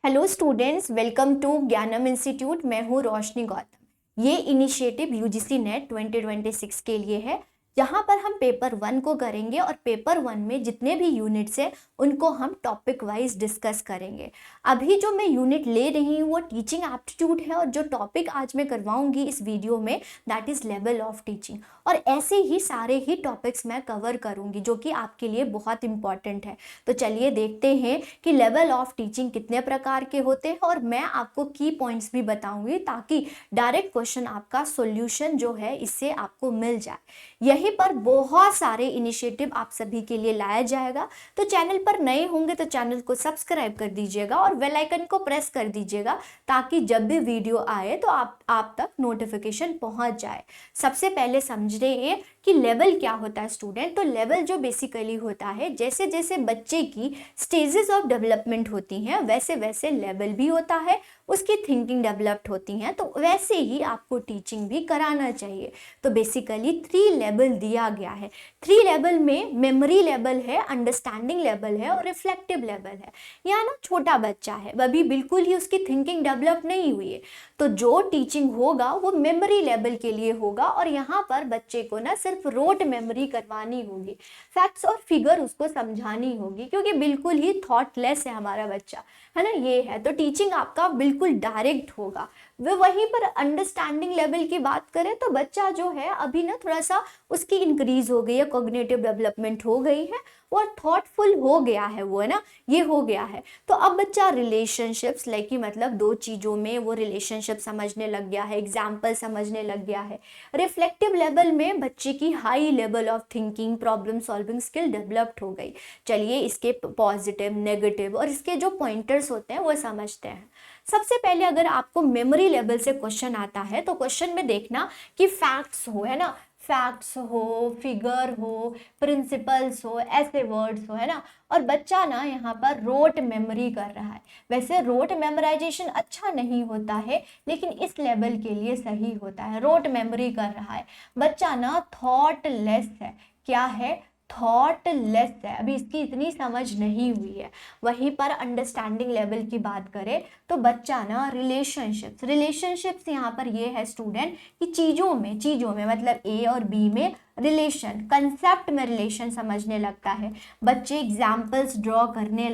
Hello students, welcome to ज्ञानम institute. मैं हूँ रोशनी गौतम। ये इनिशिएटिव यूजीसी नेट 2026 के लिए है, जहाँ पर हम पेपर 1 को करेंगे और पेपर 1 में जितने भी यूनिट्स हैं उनको हम टॉपिक वाइज डिस्कस करेंगे। अभी जो मैं यूनिट ले रही हूँ वो टीचिंग एप्टीट्यूड है और जो टॉपिक आज मैं करवाऊंगी इस वीडियो में that is level of teaching. और ऐसे ही सारे ही टॉपिक्स मैं कवर करूँगी जो कि आपके लिए बहुत इंपॉर्टेंट है। तो चलिए देखते हैं कि लेवल ऑफ टीचिंग कितने प्रकार के होते हैं और मैं आपको की पॉइंट्स भी बताऊंगी ताकि डायरेक्ट क्वेश्चन आपका सॉल्यूशन जो है इससे आपको मिल जाए। यहीं पर बहुत सारे इनिशिएटिव आप सभी के लिए लाया जाएगा। तो चैनल पर नए होंगे तो चैनल को सब्सक्राइब कर दीजिएगा और बेल आइकन को प्रेस कर दीजिएगा ताकि जब भी वीडियो आए तो आप तक नोटिफिकेशन पहुंच जाए। सबसे पहले समझिए कि लेवल क्या होता है स्टूडेंट। तो लेवल जो बेसिकली होता है, जैसे जैसे बच्चे की स्टेजेस ऑफ डेवलपमेंट होती हैं वैसे वैसे लेवल भी होता है, उसकी थिंकिंग डेवलप्ड होती हैं, तो वैसे ही आपको टीचिंग भी कराना चाहिए। तो बेसिकली 3 लेवल दिया गया है। 3 लेवल में मेमोरी लेवल है, अंडरस्टैंडिंग लेवल है और रिफ्लेक्टिव लेवल है। यहाँ ना छोटा बच्चा है, अभी बिल्कुल ही उसकी थिंकिंग डेवलप नहीं हुई है, तो जो टीचिंग होगा वो मेमोरी लेवल के लिए होगा और यहाँ पर बच्चे को ना सिर्फ रोट मेमोरी करवानी होगी, फैक्ट्स और फिगर उसको समझानी होगी, क्योंकि बिल्कुल ही थॉटलेस है हमारा बच्चा, है ना। ये है तो टीचिंग आपका बिल्कुल डायरेक्ट होगा। वे वहीं पर अंडरस्टैंडिंग लेवल की बात करें तो बच्चा जो है अभी ना थोड़ा सा उसकी इंक्रीज हो गई है, कॉग्निटिव डेवलपमेंट हो गई है और थॉटफुल हो गया है, वो है ना, ये हो गया है। तो अब बच्चा रिलेशनशिप्स लाइक कि मतलब 2 चीज़ों में वो रिलेशनशिप समझने लग गया है, एग्जाम्पल समझने लग गया है। रिफ्लेक्टिव लेवल में बच्चे की high level of thinking, problem solving skill developed हो गई। चलिए इसके पॉजिटिव, नेगेटिव और इसके जो पॉइंटर्स होते हैं वो समझते हैं। सबसे पहले अगर आपको मेमोरी लेवल से क्वेश्चन आता है तो क्वेश्चन में देखना कि फैक्ट्स हो, है ना, फैक्ट्स हो, फिगर हो, प्रिंसिपल्स हो, ऐसे वर्ड्स हो, है ना। और बच्चा ना यहाँ पर रोट मेमोरी कर रहा है। वैसे रोट मेमोराइजेशन अच्छा नहीं होता है लेकिन इस लेवल के लिए सही होता है। रोट मेमोरी कर रहा है बच्चा ना, थॉटलेस है। क्या है? थॉटलेस है, अभी इसकी इतनी समझ नहीं हुई है। वहीं पर अंडरस्टैंडिंग लेवल की बात करें तो बच्चा ना रिलेशनशिप्स यहाँ पर ये है स्टूडेंट कि चीज़ों में मतलब ए और बी में रिलेशन, कंसेप्ट में रिलेशन समझने लगता है। बच्चे एग्जाम्पल्स ड्रॉ करने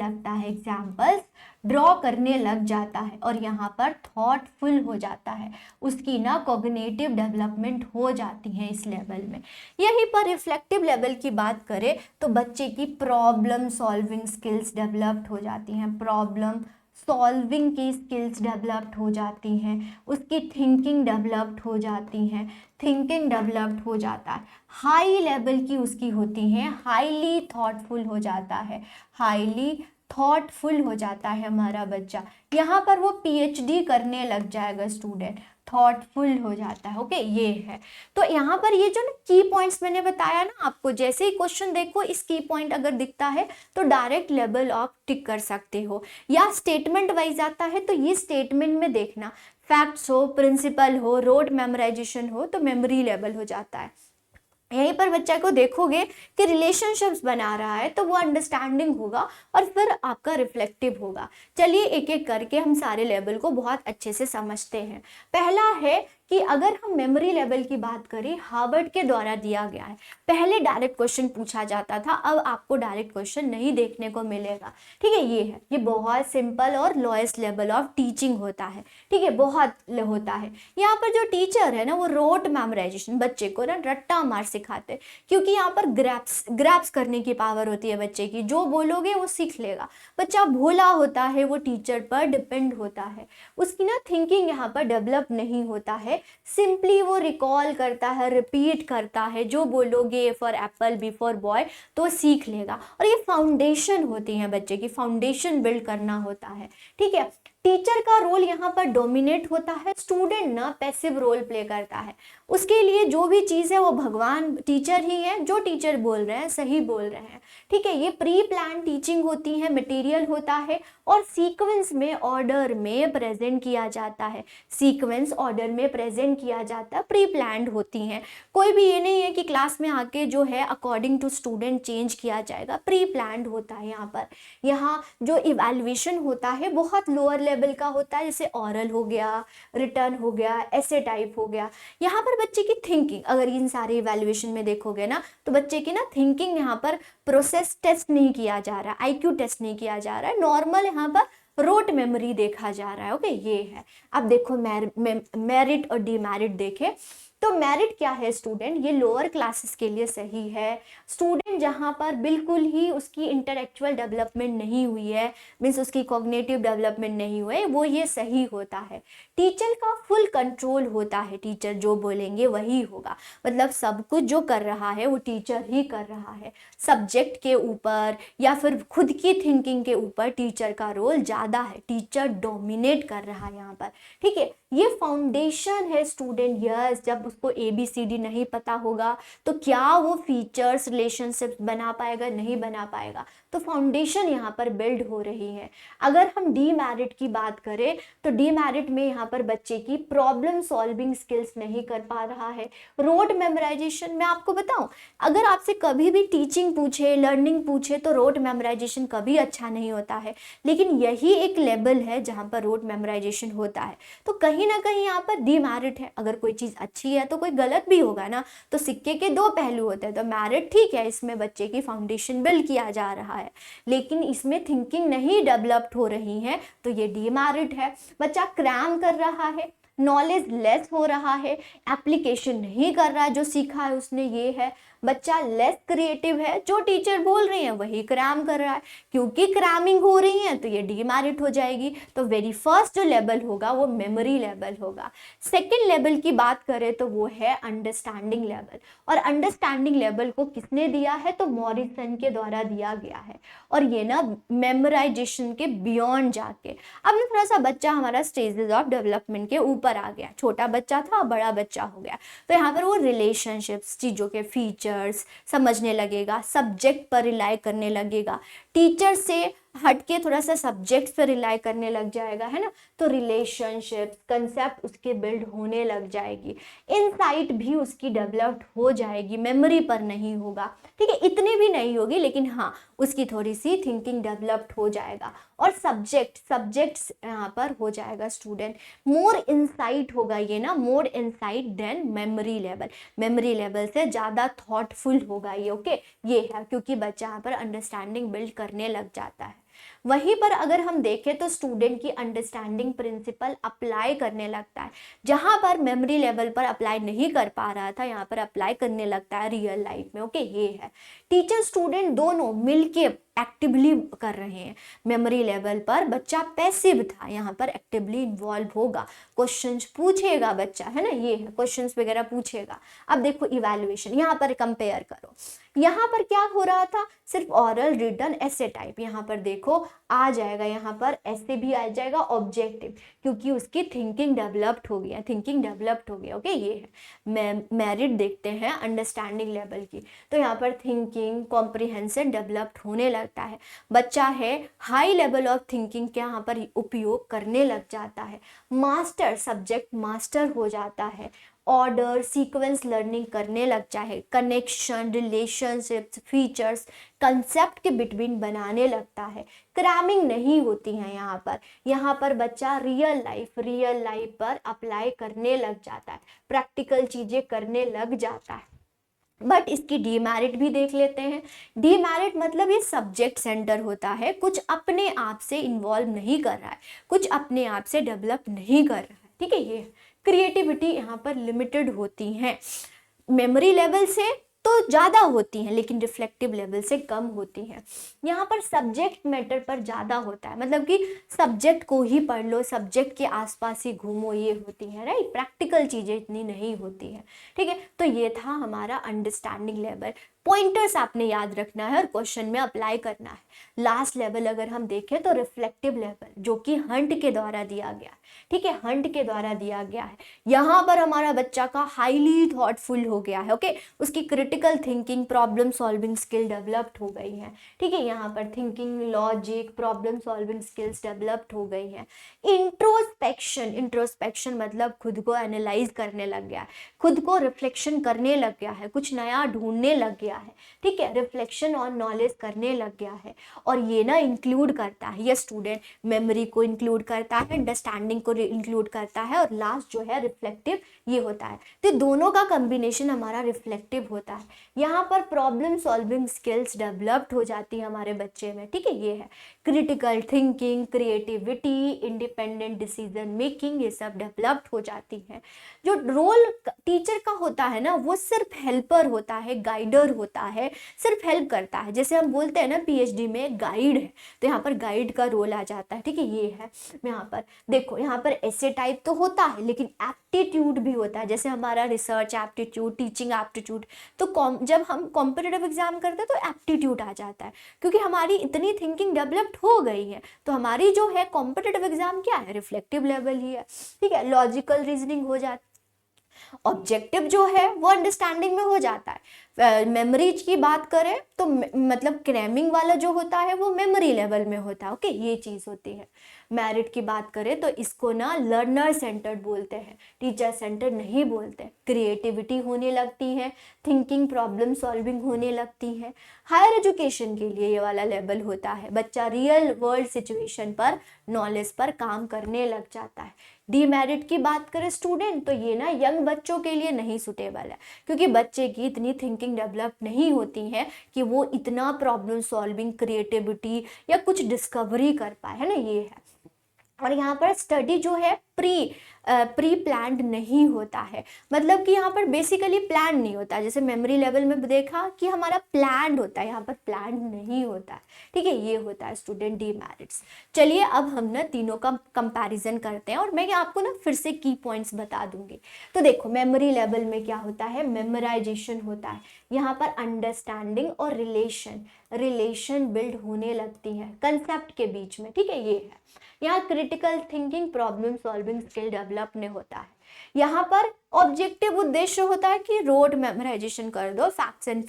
लग जाता है और यहाँ पर थॉटफुल हो जाता है, उसकी ना कॉग्निटिव डेवलपमेंट हो जाती है इस लेवल में। यहीं पर रिफ्लेक्टिव लेवल की बात करें तो बच्चे की प्रॉब्लम सॉल्विंग स्किल्स डेवलप्ड हो जाती हैं, प्रॉब्लम सॉल्विंग की स्किल्स डेवलप्ड हो जाती हैं, उसकी थिंकिंग डेवलप्ड हो जाती हैं, थिंकिंग डेवलप्ड हो जाता है, हाई लेवल की उसकी होती हैं, हाईली थॉटफुल हो जाता है, हाईली थॉटफुल हो जाता है हमारा बच्चा। यहाँ पर वो पीएचडी करने लग जाएगा स्टूडेंट, थॉटफुल हो जाता है। ओके, ये है। तो यहाँ पर ये जो ना की पॉइंट्स मैंने बताया ना आपको, जैसे ही क्वेश्चन देखो इस की पॉइंट अगर दिखता है तो डायरेक्ट लेवल ऑफ टिक कर सकते हो, या स्टेटमेंट वाइज आता है तो ये स्टेटमेंट में देखना, फैक्ट्स हो, प्रिंसिपल हो, रोट मेमोराइजेशन हो तो मेमोरी लेवल हो जाता है। यहीं पर बच्चा को देखोगे कि रिलेशनशिप्स बना रहा है तो वो अंडरस्टैंडिंग होगा और फिर आपका रिफ्लेक्टिव होगा। चलिए एक एक करके हम सारे लेवल को बहुत अच्छे से समझते हैं। पहला है कि अगर हम मेमोरी लेवल की बात करें, हार्वर्ड के द्वारा दिया गया है। पहले डायरेक्ट क्वेश्चन पूछा जाता था, अब आपको डायरेक्ट क्वेश्चन नहीं देखने को मिलेगा। ठीक है, ये बहुत सिंपल और लोएस्ट लेवल ऑफ टीचिंग होता है। ठीक है, बहुत होता है। यहाँ पर जो टीचर है ना वो रोट मेमोराइजेशन, बच्चे को ना रट्टा मार सिखाते हैं, क्योंकि यहाँ पर ग्रैप्स करने की पावर होती है बच्चे की, जो बोलोगे वो सीख लेगा। बच्चा भोला होता है, वो टीचर पर डिपेंड होता है, उसकी ना थिंकिंग यहाँ पर डेवलप नहीं होता है, सिंपली वो रिकॉल करता है, रिपीट करता है, जो बोलोगे A for apple, B for boy तो सीख लेगा। और ये फाउंडेशन होती है, बच्चे की फाउंडेशन बिल्ड करना होता है। ठीक है, टीचर का रोल यहाँ पर डोमिनेट होता है, स्टूडेंट ना पैसिव रोल प्ले करता है। उसके लिए जो भी चीज़ है वो भगवान टीचर ही है, जो टीचर बोल रहे हैं सही बोल रहे हैं, ठीक है। ये प्री प्लान टीचिंग होती है, मटेरियल होता है और सीक्वेंस में ऑर्डर में प्रेजेंट किया जाता है, सीक्वेंस ऑर्डर में प्रेजेंट किया जाता है, प्री प्लान्ड होती हैं। कोई भी ये नहीं है कि क्लास में आके जो है अकॉर्डिंग टू स्टूडेंट चेंज किया जाएगा, प्री प्लान्ड होता है। यहाँ पर यहाँ जो इवैल्यूएशन होता है बहुत लोअर लेवल का होता है, जैसे ऑरल हो गया, रिटर्न हो गया, ऐसे टाइप हो गया। यहाँ पर बच्चे की थिंकिंग, अगर इन सारे इवैल्यूएशन में देखोगे ना तो बच्चे की ना थिंकिंग यहाँ पर प्रोसेस टेस्ट नहीं किया जा रहा, आईक्यू टेस्ट नहीं किया जा रहा है, नॉर्मल यहाँ पर रोट मेमोरी देखा जा रहा है। ओके, ये है। अब देखो मेरिट और डीमेरिट देखे तो मेरिट क्या है स्टूडेंट, ये लोअर क्लासेस के लिए सही है। स्टूडेंट जहाँ पर बिल्कुल ही उसकी इंटेलेक्चुअल डेवलपमेंट नहीं हुई है, मीन्स उसकी कॉग्निटिव डेवलपमेंट नहीं हुए, वो ये सही होता है। टीचर का फुल कंट्रोल होता है, टीचर जो बोलेंगे वही होगा, मतलब सब कुछ जो कर रहा है वो टीचर ही कर रहा है। सब्जेक्ट के ऊपर या फिर खुद की थिंकिंग के ऊपर टीचर का रोल ज़्यादा है, टीचर डोमिनेट कर रहा है यहाँ पर, ठीक है। ये फाउंडेशन है स्टूडेंट। यस, जब उसको ABCD नहीं पता होगा तो क्या वो फीचर्स रिलेशनशिप बना पाएगा, नहीं बना पाएगा। तो फाउंडेशन यहाँ पर बिल्ड हो रही है। अगर हम डीमेरिट की बात करें तो डीमेरिट में यहाँ पर बच्चे की प्रॉब्लम सॉल्विंग स्किल्स नहीं कर पा रहा है, रोट मेमोराइजेशन। मैं आपको बताऊं, अगर आपसे कभी भी टीचिंग पूछे, लर्निंग पूछे तो रोट मेमोराइजेशन कभी अच्छा नहीं होता है, लेकिन यही एक लेवल है जहाँ पर रोट मेमोराइजेशन होता है। तो कहीं ना कहीं यहाँ पर डीमेरिट है। अगर कोई चीज़ अच्छी है तो कोई गलत भी होगा ना, तो सिक्के के दो पहलू होते हैं। तो मेरिट ठीक है, इसमें बच्चे की फाउंडेशन बिल्ड किया जा रहा है, लेकिन इसमें थिंकिंग नहीं डेवलप्ड हो रही है, तो ये डीमेरिट है। बच्चा क्रैम कर रहा है, नॉलेज लेस हो रहा है, एप्लीकेशन नहीं कर रहा है जो सीखा है उसने, ये है। बच्चा लेस क्रिएटिव है, जो टीचर बोल रही हैं वही क्रैम कर रहा है, क्योंकि क्रैमिंग हो रही है तो ये डीमेरिट हो जाएगी। तो वेरी फर्स्ट जो लेवल होगा वो मेमोरी लेवल होगा। सेकेंड लेवल की बात करें तो वो है अंडरस्टैंडिंग लेवल, और अंडरस्टैंडिंग लेवल को किसने दिया है, तो मॉरिसन के द्वारा दिया गया है, और ये ना मेमोराइजेशन के बियॉन्ड जाके। अब ना थोड़ा सा बच्चा हमारा स्टेजेस ऑफ डेवलपमेंट के ऊपर आ गया, छोटा बच्चा था बड़ा बच्चा हो गया, तो यहाँ पर वो रिलेशनशिप्स, चीज़ों के फीचर्स समझने लगेगा, सब्जेक्ट पर रिलाई करने लगेगा, टीचर से हटके थोड़ा सा सब्जेक्ट्स पर रिलाई करने लग जाएगा, है ना। तो रिलेशनशिप कंसेप्ट उसके बिल्ड होने लग जाएगी, इनसाइट भी उसकी डेवलप्ड हो जाएगी, मेमोरी पर नहीं होगा, ठीक है, इतनी भी नहीं होगी, लेकिन हाँ उसकी थोड़ी सी थिंकिंग डेवलप्ड हो जाएगा। और सब्जेक्ट्स यहाँ पर हो जाएगा स्टूडेंट, मोर इनसाइट होगा ये ना, more insight than memory level, memory level से ज़्यादा थॉटफुल होगा ये। ओके, ये है, क्योंकि बच्चा यहाँ पर अंडरस्टैंडिंग बिल्ड करने लग जाता है। वहीं पर अगर हम देखें तो स्टूडेंट की अंडरस्टैंडिंग प्रिंसिपल अप्लाई करने लगता है, जहां पर मेमोरी लेवल पर अप्लाई नहीं कर पा रहा था यहाँ पर अप्लाई करने लगता है रियल लाइफ में। ओके, ये है। टीचर स्टूडेंट दोनों मिलके एक्टिवली कर रहे हैं। मेमोरी लेवल पर बच्चा पैसिव था, यहाँ पर एक्टिवली इन्वॉल्व होगा, क्वेश्चंस पूछेगा बच्चा, है ना, ये है, क्वेश्चंस वगैरह पूछेगा। अब देखो इवैल्यूएशन, यहाँ पर कंपेयर करो, यहाँ पर क्या हो रहा था, सिर्फ ऑरल, रिटन, ऐसे टाइप। यहाँ पर देखो आ जाएगा, यहाँ पर ऐसे भी आ जाएगा ऑब्जेक्टिव, क्योंकि उसकी थिंकिंग डेवलप्ड हो गया, थिंकिंग डेवलप्ड हो गया। ओके, ये है। मेरिट देखते हैं अंडरस्टैंडिंग लेवल की, तो यहाँ पर थिंकिंग कॉम्प्रिहेंशन डेवलप्ड होने लगता है। बच्चा है हाई लेवल ऑफ थिंकिंग के यहाँ पर उपयोग करने लग जाता है, मास्टर, सब्जेक्ट मास्टर हो जाता है, ऑर्डर सीक्वेंस लर्निंग करने लग जाए, कनेक्शन, रिलेशनशिप्स, फीचर्स, कंसेप्ट के बिटवीन बनाने लगता है। क्रैमिंग नहीं होती है यहाँ पर बच्चा रियल लाइफ पर अप्लाई करने लग जाता है, प्रैक्टिकल चीज़ें करने लग जाता है। बट इसकी डीमेरिट भी देख लेते हैं। डीमेरिट मतलब ये सब्जेक्ट सेंटर होता है, कुछ अपने आप से इन्वॉल्व नहीं कर रहा है, कुछ अपने आप से डेवलप नहीं कर रहा है, ठीक है। ये क्रिएटिविटी यहाँ पर लिमिटेड होती है, मेमोरी लेवल से तो ज़्यादा होती हैं लेकिन रिफ्लेक्टिव लेवल से कम होती हैं। यहाँ पर सब्जेक्ट मैटर पर ज़्यादा होता है, मतलब कि सब्जेक्ट को ही पढ़ लो, सब्जेक्ट के आसपास ही घूमो, ये होती है, राइट। प्रैक्टिकल चीज़ें इतनी नहीं होती हैं, ठीक है। तो ये था हमारा अंडरस्टैंडिंग लेवल। पॉइंटर्स आपने याद रखना है और क्वेश्चन में अप्लाई करना है। लास्ट लेवल अगर हम देखें तो रिफ्लेक्टिव लेवल, जो कि हंट के द्वारा दिया गया है, ठीक है, हंट के द्वारा दिया गया है। यहाँ पर हमारा बच्चा का हाईली थॉटफुल हो गया है, ओके, उसकी critical thinking, problem solving skill developed हो गई है, ठीक है, यहाँ पर thinking, logic, problem solving skills developed हो गई है। इंट्रोस्पेक्शन, इंट्रोस्पेक्शन मतलब खुद को एनालाइज करने लग गया है, खुद को रिफ्लेक्शन करने लग गया है, कुछ नया ढूंढने लग गया है, ठीक है, रिफ्लेक्शन ऑन नॉलेज करने लग गया है। और ये ना इंक्लूड करता है, ये स्टूडेंट मेमोरी को इंक्लूड करता है, अंडरस्टैंडिंग को इंक्लूड करता है, और लास्ट जो है रिफ्लेक्टिव ये होता है। तो दोनों का कॉम्बिनेशन हमारा रिफ्लेक्टिव होता है। यहाँ पर प्रॉब्लम सॉल्विंग स्किल्स डेवलप्ड हो जाती है हमारे बच्चे में, ठीक है, ये है critical thinking, creativity, independent decision making, ये सब डेवलप्ड हो जाती है। जो रोल टीचर का होता है ना, वो सिर्फ हेल्पर होता है, गाइडर होता है, सिर्फ हेल्प करता है। जैसे हम बोलते हैं ना पीएचडी में गाइड है, तो यहाँ पर गाइड का रोल आ जाता है, ठीक है, ये है। यहाँ पर देखो, यहाँ पर ऐसे टाइप तो होता है, लेकिन एप्टीट्यूड भी होता है, जैसे हमारा रिसर्च एप्टीट्यूड, टीचिंग एप्टीट्यूड। तो जब हम कॉम्पिटिटिव एग्जाम करते हैं तो एप्टीट्यूड आ जाता है, क्योंकि हमारी इतनी थिंकिंग डेवलप्ड हो गई है। तो हमारी जो है कॉम्पिटिटिव एग्जाम क्या है, रिफ्लेक्टिव लेवल ही है, ठीक है, लॉजिकल रीजनिंग हो जाती है। ऑब्जेक्टिव जो है वो अंडरस्टैंडिंग में हो जाता है। मेमोरीज की बात करें तो मतलब क्रैमिंग वाला जो होता है वो मेमोरी लेवल में होता है, ओके, ये चीज़ होती है। मेरिट की बात करें तो इसको ना लर्नर सेंटर्ड बोलते हैं, टीचर सेंटर्ड नहीं बोलते। क्रिएटिविटी होने लगती है, थिंकिंग, प्रॉब्लम सॉल्विंग होने लगती है। हायर एजुकेशन के लिए ये वाला लेवल होता है, बच्चा रियल वर्ल्ड सिचुएशन पर, नॉलेज पर काम करने लग जाता है। डीमेरिट की बात करें स्टूडेंट, तो ये ना यंग बच्चों के लिए नहीं सुटेबल है, क्योंकि बच्चे की इतनी थिंकिंग डेवलप नहीं होती है कि वो इतना प्रॉब्लम सॉल्विंग, क्रिएटिविटी या कुछ डिस्कवरी कर पाए, है ना, ये है। और यहाँ पर स्टडी जो है प्री प्लान्ड नहीं होता है, मतलब कि यहाँ पर बेसिकली प्लान नहीं होता। जैसे मेमोरी लेवल में देखा कि हमारा प्लान होता है, यहाँ पर प्लान नहीं होता है, ठीक है, ये होता है स्टूडेंट डीमेरिट्स। चलिए अब हम ना तीनों का कंपैरिजन करते हैं, और मैं आपको ना फिर से की पॉइंट्स बता दूंगी। तो देखो, मेमोरी लेवल में क्या होता है, मेमोराइजेशन होता है, यहाँ पर अंडरस्टैंडिंग और रिलेशन बिल्ड होने लगती है कंसेप्ट के बीच में, ठीक है, ये है। यहाँ critical thinking, problem solving skill develop में होता है। यहाँ पर ऑब्जेक्टिव उद्देश्य होता है कि रोड मेमोराइजेशन कर दो, फैक्ट्स एंड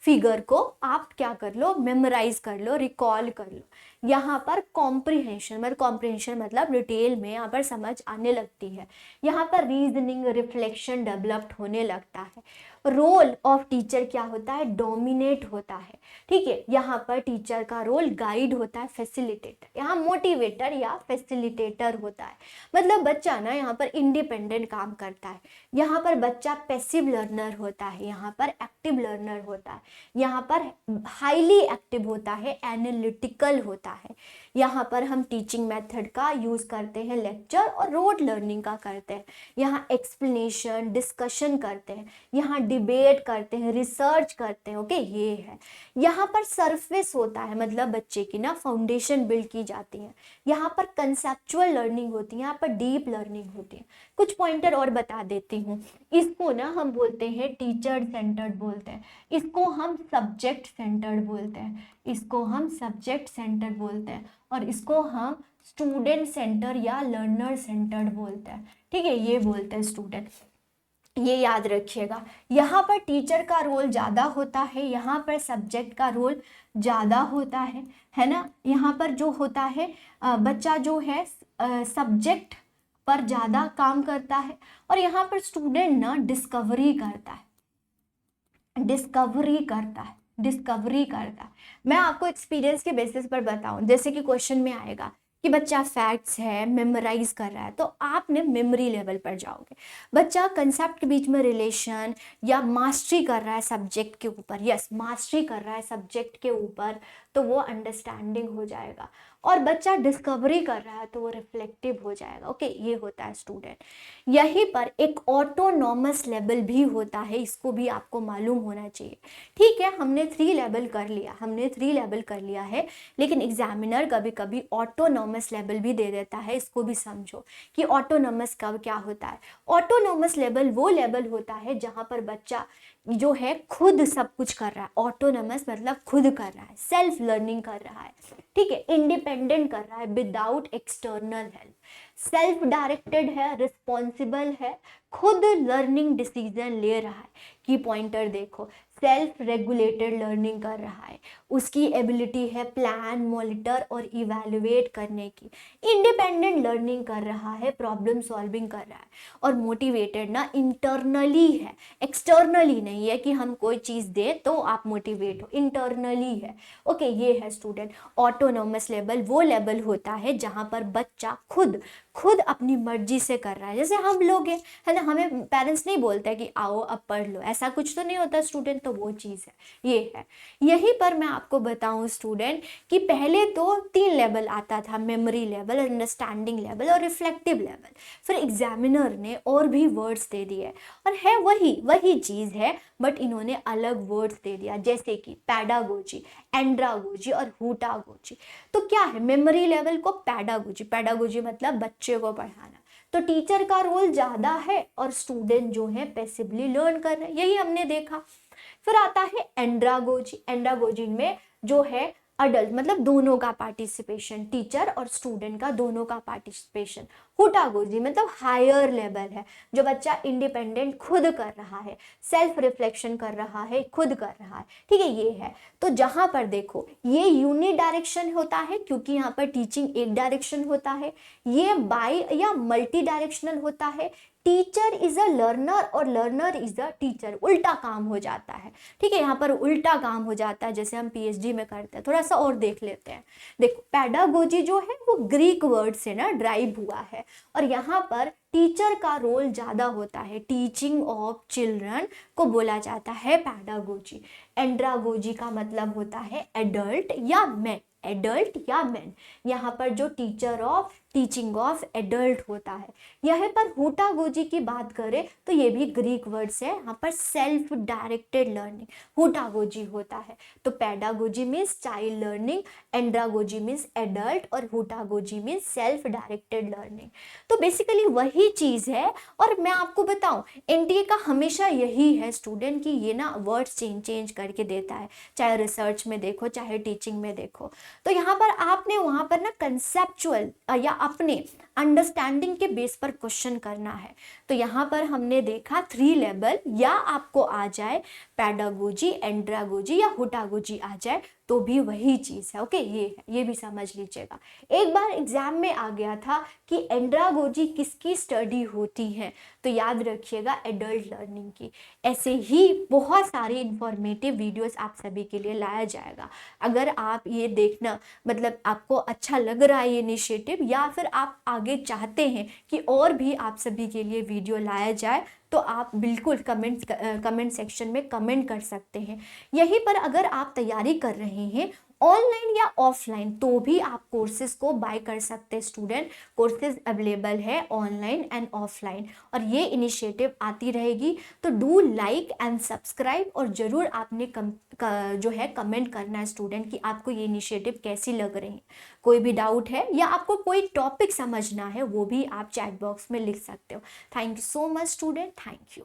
फिगर को आप क्या कर लो, मेमोराइज कर लो, रिकॉल कर लो। यहाँ पर कॉम्प्रिहेंशन मतलब डिटेल में यहाँ पर समझ आने लगती है। यहाँ पर रीजनिंग, रिफ्लेक्शन डेवलप्ड होने लगता है। रोल ऑफ टीचर क्या होता है, डोमिनेट होता है, ठीक है। यहाँ पर टीचर का रोल गाइड होता है, फैसिलिटेटर, यहाँ मोटिवेटर या फैसिलिटेटर होता है। मतलब बच्चा ना यहाँ पर इंडिपेंडेंट काम करता है। यहाँ पर बच्चा पैसिव लर्नर होता है, यहाँ पर एक्टिव लर्नर होता है। यहाँ पर हाईली एक्टिव होता है, एनालिटिकल होता है। यहाँ पर हम टीचिंग मेथड का यूज करते हैं, लेक्चर और रोड लर्निंग का करते हैं। यहाँ एक्सप्लेनेशन, डिस्कशन करते हैं, यहाँ डिबेट करते हैं, रिसर्च करते हैं, ओके, ये है। यहाँ पर सरफेस होता है, मतलब बच्चे की ना फाउंडेशन बिल्ड की जाती है। यहाँ पर कंसेप्चुअल लर्निंग होती है, यहाँ पर डीप लर्निंग होती है। कुछ पॉइंटर और बता देती हूँ। इसको ना हम बोलते हैं टीचर सेंटर्ड बोलते हैं, इसको हम सब्जेक्ट सेंटर्ड बोलते हैं, इसको हम सब्जेक्ट सेंटर्ड बोलते हैं, और इसको हम स्टूडेंट सेंटर या लर्नर सेंटर्ड बोलते हैं, ठीक है, ये बोलते हैं स्टूडेंट। ये याद रखिएगा, यहाँ पर टीचर का रोल ज़्यादा होता है, यहाँ पर सब्जेक्ट का रोल ज़्यादा होता है ना। यहाँ पर जो होता है बच्चा जो है सब्जेक्ट पर ज़्यादा काम करता है, और यहाँ पर स्टूडेंट ना डिस्कवरी करता है। मैं आपको एक्सपीरियंस के बेसिस पर बताऊं, जैसे कि क्वेश्चन में आएगा कि बच्चा फैक्ट्स है, मेमोराइज कर रहा है, तो आपने मेमोरी लेवल पर जाओगे। बच्चा कंसेप्ट के बीच में रिलेशन या मास्टरी कर रहा है सब्जेक्ट के ऊपर, यस, मास्टरी कर रहा है सब्जेक्ट के ऊपर, तो वो अंडरस्टैंडिंग हो जाएगा। और बच्चा डिस्कवरी कर रहा है तो वो रिफ्लेक्टिव हो जाएगा, ओके, ये होता है स्टूडेंट। यहीं पर एक ऑटोनॉमस लेवल भी होता है, इसको भी आपको मालूम होना चाहिए, ठीक है। हमने 3 लेवल कर लिया है, लेकिन एग्जामिनर कभी कभी ऑटोनॉमस लेवल भी दे देता है, इसको भी समझो कि ऑटोनॉमस कब क्या होता है। ऑटोनॉमस लेवल वो लेवल होता है जहाँ पर बच्चा जो है खुद सब कुछ कर रहा है, ऑटोनमस मतलब खुद कर रहा है, सेल्फ लर्निंग कर रहा है, ठीक है, इंडिपेंडेंट कर रहा है without external help, self directed है, रिस्पॉन्सिबल है, खुद लर्निंग डिसीजन ले रहा है। की पॉइंटर देखो, सेल्फ रेगुलेटेड लर्निंग कर रहा है, उसकी एबिलिटी है प्लान, मॉनिटर और इवैल्यूएट करने की, इंडिपेंडेंट लर्निंग कर रहा है, प्रॉब्लम सॉल्विंग कर रहा है, और मोटिवेटेड ना इंटरनली है, एक्सटर्नली नहीं है कि हम कोई चीज़ दे तो आप मोटिवेट हो, इंटरनली है। ओके, ये है स्टूडेंट ऑटोनोमस लेवल। वो लेवल होता है जहाँ पर बच्चा खुद अपनी मर्जी से कर रहा है, जैसे हम लोग हैं, है ना, हमें पेरेंट्स नहीं बोलते कि आओ अब पढ़ लो, ऐसा कुछ तो नहीं होता स्टूडेंट, तो वो चीज़ है, ये है। यहीं पर मैं आपको बताऊं स्टूडेंट कि पहले तो 3 लेवल आता था, मेमोरी लेवल, अंडरस्टैंडिंग लेवल और रिफ्लेक्टिव लेवल, फिर एग्जामिनर ने और भी वर्ड्स दे दिए, और है वही चीज़ है, बट इन्होंने अलग वर्ड्स दे दिया, जैसे कि पैडागोजी, एंड्रागोजी और हुटागोजी। तो क्या है मेमोरी लेवल को पैडागोजी मतलब बच्चे को पढ़ाना, तो टीचर का रोल ज़्यादा है और स्टूडेंट जो है पैसिवली लर्न कर रहे हैं, यही हमने देखा। फिर आता है एंड्रागोजी में जो है अडल्ट मतलब दोनों का पार्टिसिपेशन, टीचर और स्टूडेंट का दोनों का पार्टिसिपेशन। हुटागोजी मतलब हायर लेवल है, जो बच्चा इंडिपेंडेंट खुद कर रहा है, सेल्फ रिफ्लेक्शन कर रहा है, खुद कर रहा है, ठीक है, ये है। तो जहां पर देखो ये यूनि डायरेक्शन होता है क्योंकि यहाँ पर टीचिंग एक डायरेक्शन होता है, ये बाई या मल्टी डायरेक्शनल होता है, टीचर इज अ लर्नर और लर्नर इज अ टीचर, उल्टा काम हो जाता है, ठीक है, यहाँ पर उल्टा काम हो जाता है, जैसे हम पीएचडी में करते हैं। थोड़ा सा और देख लेते हैं। देखो पैडागोजी जो है वो ग्रीक वर्ड से ना ड्राइव हुआ है, और यहाँ पर टीचर का रोल ज़्यादा होता है, टीचिंग ऑफ चिल्ड्रन को बोला जाता है पैडागोजी। एंड्रागोजी का मतलब होता है एडल्ट या मैन, यहाँ पर जो टीचिंग ऑफ एडल्ट होता है। यहाँ पर हुटागोजी की बात करें तो ये भी ग्रीक वर्ड से, यहाँ पर सेल्फ डायरेक्टेड लर्निंग हुटागोजी होता है। तो pedagogy means child learning, andragogy means adult और हुटागोजी मीन्स सेल्फ डायरेक्टेड लर्निंग। तो बेसिकली वही चीज़ है। और मैं आपको बताऊं एनटीए का हमेशा यही है स्टूडेंट कि ये ना वर्ड्स चेंज करके देता है, चाहे रिसर्च में देखो चाहे टीचिंग में देखो। तो यहाँ पर आपने वहाँ पर ना कंसेप्चुअल या अपने अंडरस्टैंडिंग के बेस पर क्वेश्चन करना है। तो यहाँ पर हमने देखा 3 लेवल, या आपको आ जाए पैडागोजी, एंड्रागोजी या हुटागोजी आ जाए तो भी वही चीज़ है। ओके, ये भी समझ लीजिएगा। एक बार एग्जाम में आ गया था कि एंड्रागोजी किसकी स्टडी होती है, तो याद रखिएगा एडल्ट लर्निंग की। ऐसे ही बहुत सारी इंफॉर्मेटिव वीडियोस आप सभी के लिए लाया जाएगा। अगर आप ये देखना मतलब आपको अच्छा लग रहा है ये इनिशिएटिव, या फिर आप आगे चाहते हैं कि और भी आप सभी के लिए वीडियो लाया जाए, तो आप बिल्कुल कमेंट सेक्शन में कमेंट कर सकते हैं। यहीं पर अगर आप तैयारी कर रहे हैं ऑनलाइन या ऑफलाइन तो भी आप कोर्सेज को बाय कर सकते हैं स्टूडेंट। कोर्सेज अवेलेबल है ऑनलाइन एंड ऑफलाइन, और ये इनिशिएटिव आती रहेगी। तो डू लाइक एंड सब्सक्राइब, और ज़रूर आपने जो है कमेंट करना है स्टूडेंट कि आपको ये इनिशिएटिव कैसी लग रही है। कोई भी डाउट है या आपको कोई टॉपिक समझना है वो भी आप चैट बॉक्स में लिख सकते हो। Thank you so much student, thank you.